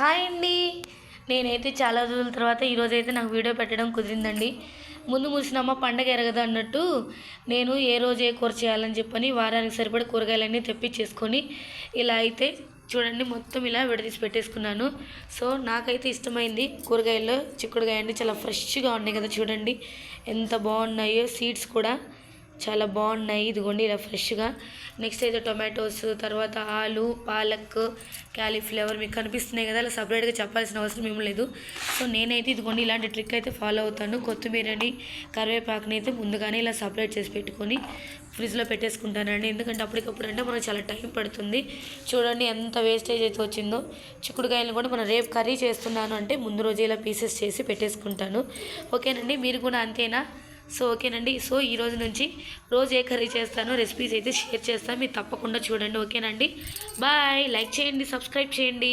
Hi అండి. నేనైతే చాలా రోజుల తర్వాత ఈరోజైతే నాకు వీడియో పెట్టడం కుదిరిందండి. ముందు ముసినమ్మ పండగ ఎరగదు అన్నట్టు నేను ఏ రోజు ఏ కూర చేయాలని చెప్పని వారానికి సరిపడే కూరగాయలన్నీ తెప్పించేసుకొని ఇలా అయితే చూడండి మొత్తం ఇలా విడదీసి పెట్టేసుకున్నాను. సో నాకైతే ఇష్టమైంది కూరగాయల్లో చిక్కుడుకాయ అండి. చాలా ఫ్రెష్గా ఉన్నాయి కదా, చూడండి ఎంత బాగున్నాయో. సీడ్స్ కూడా చాలా బాగున్నాయి. ఇదిగోండి ఇలా ఫ్రెష్గా. నెక్స్ట్ అయితే టొమాటోస్, తర్వాత ఆలు, పాలక్, క్యాలీఫ్లవర్ మీకు కనిపిస్తున్నాయి కదా. అలా సపరేట్గా చెప్పాల్సిన అవసరం ఏం లేదు. సో నేనైతే ఇదిగోండి ఇలాంటి ట్రిక్ అయితే ఫాలో అవుతాను. కొత్తిమీరని, కరివేపాకుని అయితే ముందుగానే ఇలా సపరేట్ చేసి పెట్టుకొని ఫ్రిడ్జ్లో పెట్టేసుకుంటానండి. ఎందుకంటే అప్పటికప్పుడు అంటే మనకు చాలా టైం పడుతుంది. చూడండి ఎంత వేస్టేజ్ అయితే వచ్చిందో. చిక్కుడుకాయలను కూడా మనం రేపు కర్రీ చేస్తున్నాను అంటే ముందు రోజు ఇలా పీసెస్ చేసి పెట్టేసుకుంటాను. ఓకేనండి, మీరు కూడా అంతేనా? సో ఓకేనండి. సో ఈ రోజు నుంచి రోజు ఏ కర్రీ చేస్తానో రెసిపీస్ అయితే షేర్ చేస్తాను, మీరు తప్పకుండా చూడండి. ఓకేనండి, బాయ్. లైక్ చేయండి, సబ్స్క్రైబ్ చేయండి.